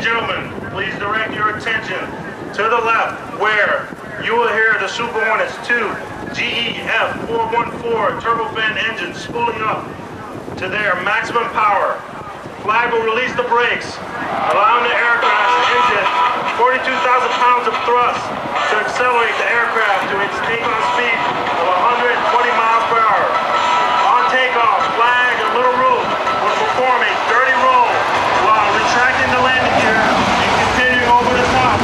gentlemen, please direct your attention to the left where you will hear the Super Hornet's 2 GEF 414 turbofan engines spooling up to their maximum power. Flag will release the brakes, allowing the aircraft's engine 42,000 pounds of thrust to accelerate the aircraft to its takeoff speed of 120 miles per hour. On takeoff, Flag and Lil Roo will perform a dirty roll while retracting the landing gear and continuing over the top.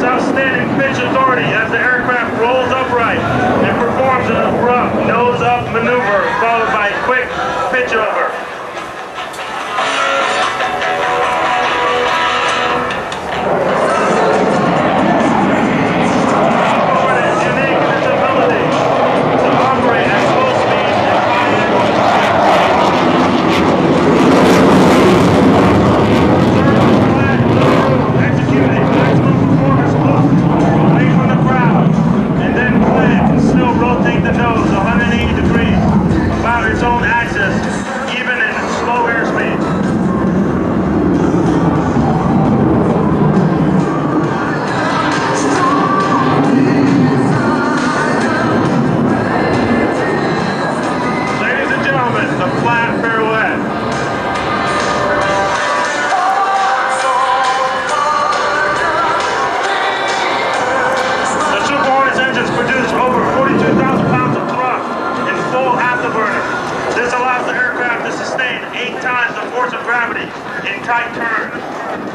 Outstanding pitch authority as the aircraft rolls upright and performs an abrupt nose-up maneuver followed by a quick pitch over. Hornet is unique in its ability to operate at slow speed and high executing maximum performance away from the crowd, and then Flag can still rotate the nose 180 degrees about its own axis, even in slow airspeed. Ladies and gentlemen, the flat pirouette. Produce over 42,000 pounds of thrust in full afterburner. This allows the aircraft to sustain 8 times the force of gravity in tight turns.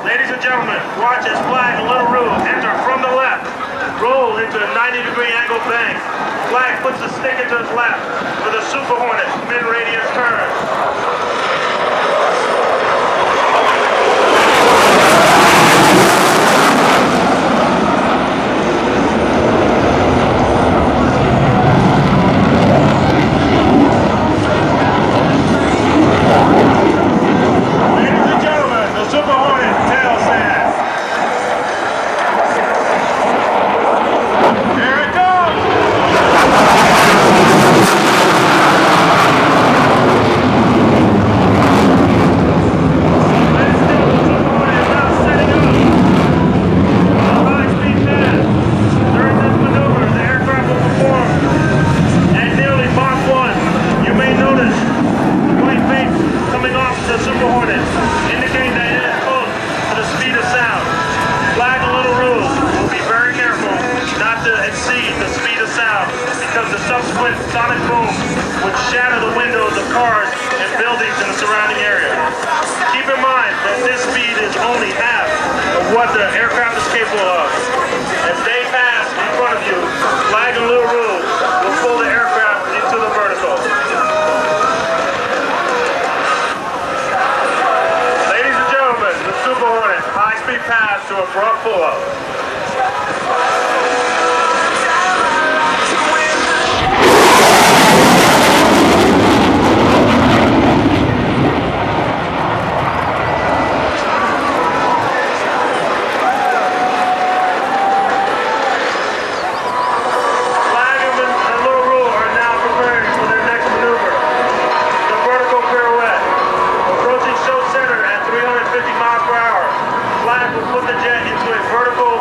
Ladies and gentlemen, watch as Flag and Lil Roo enter from the left, roll into a 90-degree angle bank. Flag puts the stick into his left for the Super Hornet mid-radius turn. Sonic boom would shatter the windows of cars and buildings in the surrounding area. Keep in mind that this speed is only half of what the aircraft is capable of. As they pass in front of you, Flag and Lil Roo will pull the aircraft into the vertical. Ladies and gentlemen, the Super Hornet high-speed pass to abrupt pull-up. Put the jet into a vertical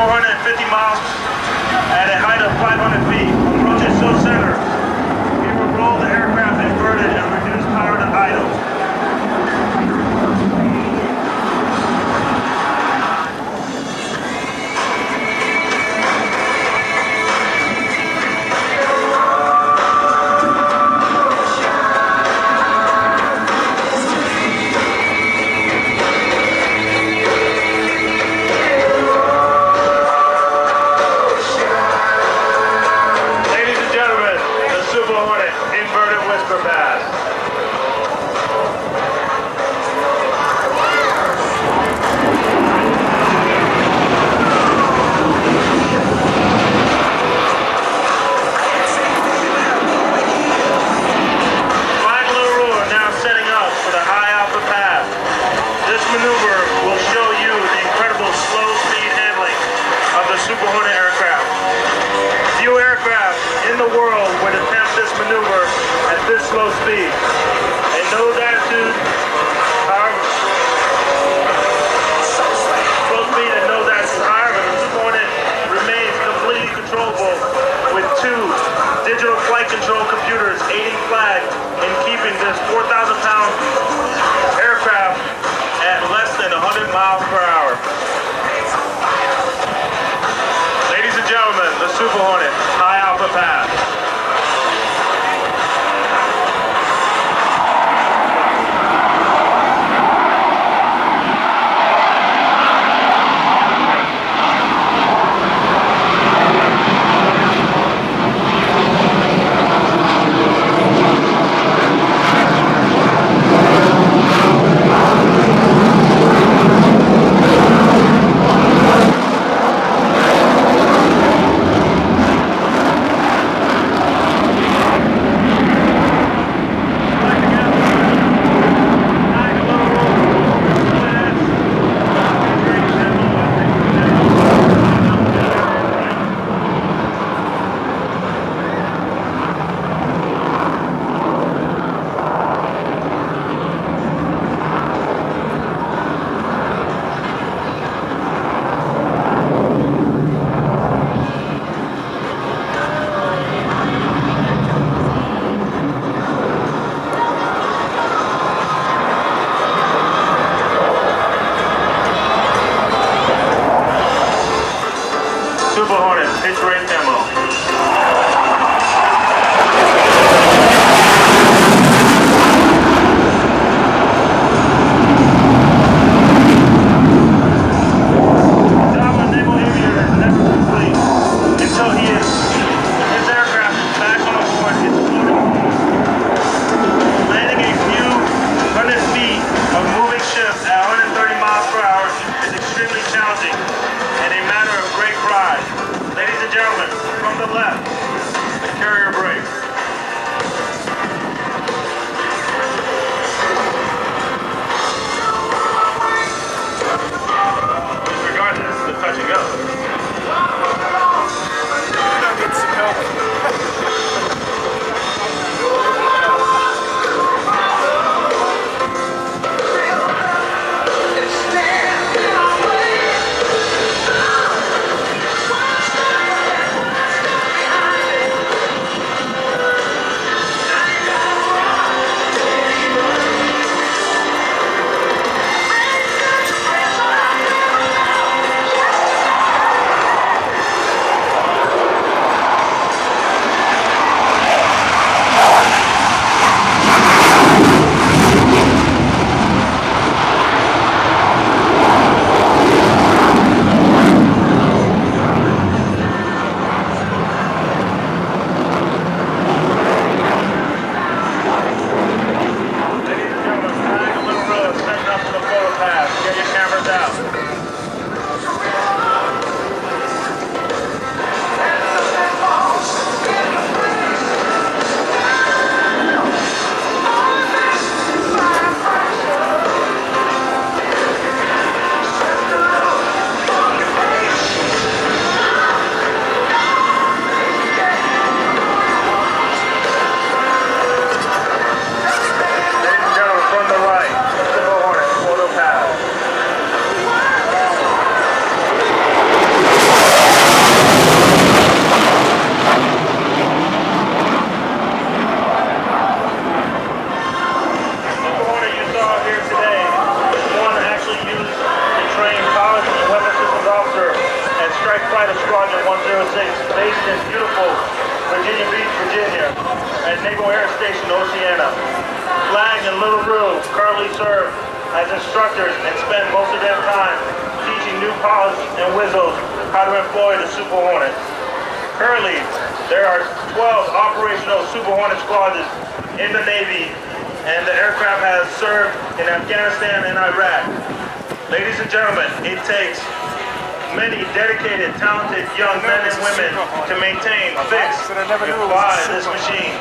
Hornet at 50 miles at a height of 500 feet. Approaches so center. It will roll the aircraft inverted and reduce power to idle. Super Hornet, inverted whisper pass. Flag and Lil Roo are now setting up for the high alpha pass. This maneuver will show you the incredible slow speed handling of the Super Hornet aircraft. Few aircraft in the world would attempt this maneuver at this slow speed. A nose attitude, however, slow speed and nose attitude, however, the Super Hornet remains completely controllable with two digital flight control computers aiding Flag in keeping this 4,000-pound aircraft at less than 100 miles per hour. Ladies and gentlemen, the Super Hornet, high alpha pass. Super Hornet, pitch race demo. Ladies and gentlemen, from the left. Fighter Squadron 106, based in beautiful Virginia Beach, Virginia, at Naval Air Station Oceana. Flag and Lil Roo currently serve as instructors and spend most of their time teaching new pilots and wizzos how to employ the Super Hornet. Currently, there are 12 operational Super Hornet squadrons in the Navy, and the aircraft has served in Afghanistan and Iraq. Ladies and gentlemen, it takes many dedicated, talented young men and women to maintain, fix, and fly this machine.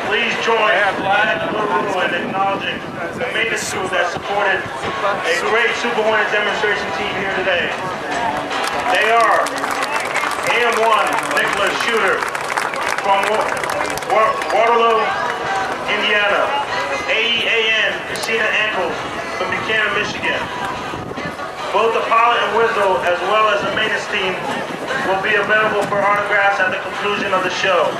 Please join Flag and Lil Roo in acknowledging the maintenance crew that supported a great Super Hornet demonstration team here today. They are AM1 Nicholas Shooter from Waterloo, Indiana. AEAN Christina Ankles from Buchanan, Michigan. Both the pilot and whistle, as well as the maintenance team, will be available for autographs at the conclusion of the show.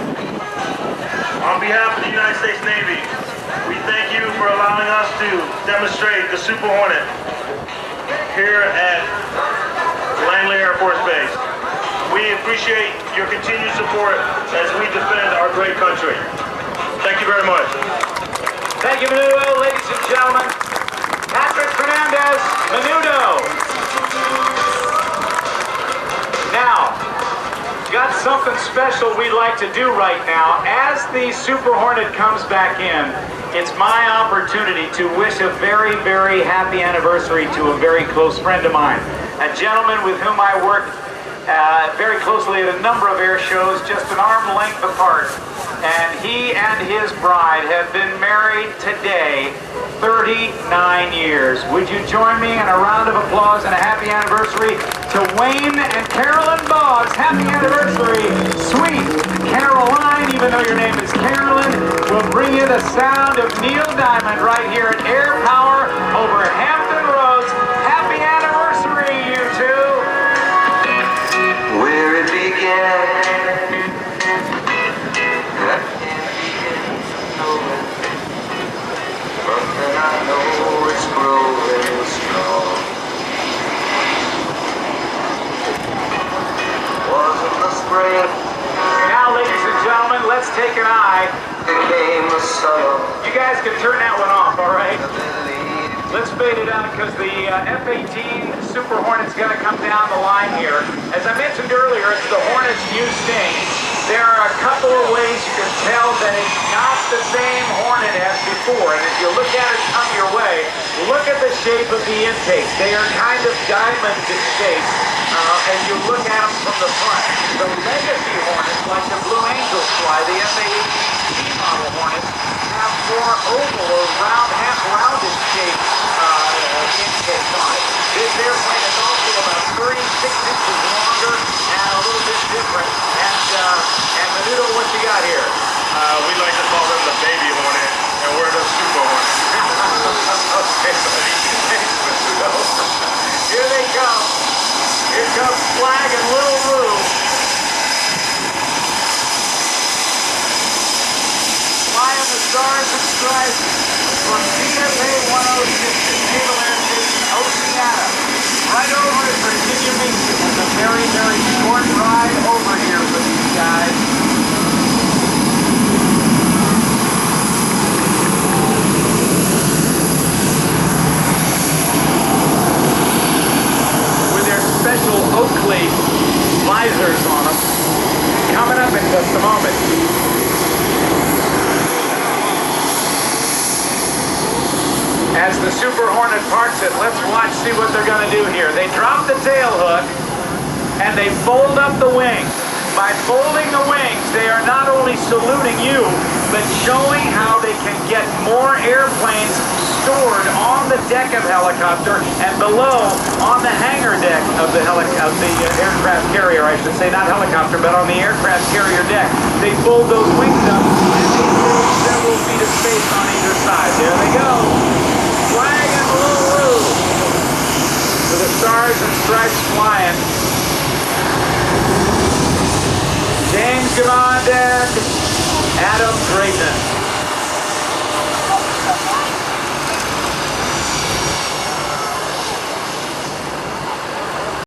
On behalf of the United States Navy, we thank you for allowing us to demonstrate the Super Hornet here at Langley Air Force Base. We appreciate your continued support as we defend our great country. Thank you very much. Thank you, Menudo. Ladies and gentlemen, Patrick Fernandez, Menudo. Now, got something special we'd like to do right now. As the Super Hornet comes back in, it's my opportunity to wish a very, very happy anniversary to a very close friend of mine, a gentleman with whom I worked very closely at a number of air shows, just an arm length apart. And he and his bride have been married today 39 years. Would you join me in a round of applause and a happy anniversary to Wayne and Carolyn Boggs? Happy anniversary, sweet Caroline, even though your name is Carolyn. We'll bring you the sound of Neil Diamond right here at AirPower over Hampton Roads. Happy anniversary, you two. Where it began, but then I know it's growing strong. Wasn't the spring, Now, ladies and gentlemen, let's take an eye. became the summer, You guys can turn that one off, all right? the leaves. Let's fade it out because the F-18 Super Hornet's going to come down the line here. As I mentioned earlier, it's the Hornet's new sting. There are a couple of ways you can tell that it's not the same Hornet as before. And if you look at it come your way, look at the shape of the intakes. They are kind of diamond shaped as you look at them from the front. The legacy Hornets, like the Blue Angels fly, the F-18F model Hornets, have more oval or half-rounded shape intakes on it. This airplane is also about 36 inches longer and a little bit different. And Menudo, what you got here? We like to call them the baby Hornet, and we're the Super Hornet. Okay, buddy. Thanks, Menudo. Here they come. Here comes Flag and Lil Roo. Flying the stars and stripes from CFA 106 at Naval Air Station Oceana. Right over to Virginia Beach. It was a very, very short ride over here for these guys. With their special Oakley visors on them. Coming up in just a moment. As the Super Hornet parks it, let's watch, see what they're going to do here. They drop the tail hook and they fold up the wings. By folding the wings, they are not only saluting you, but showing how they can get more airplanes stored on the deck of helicopter and below on the hangar deck of the aircraft carrier, I should say, not helicopter, but on the aircraft carrier deck. They fold those wings up and they save several feet of space on either side. There they go. Flag and Lil Roo with the stars and stripes flying. James Gavon and Adam Drayton.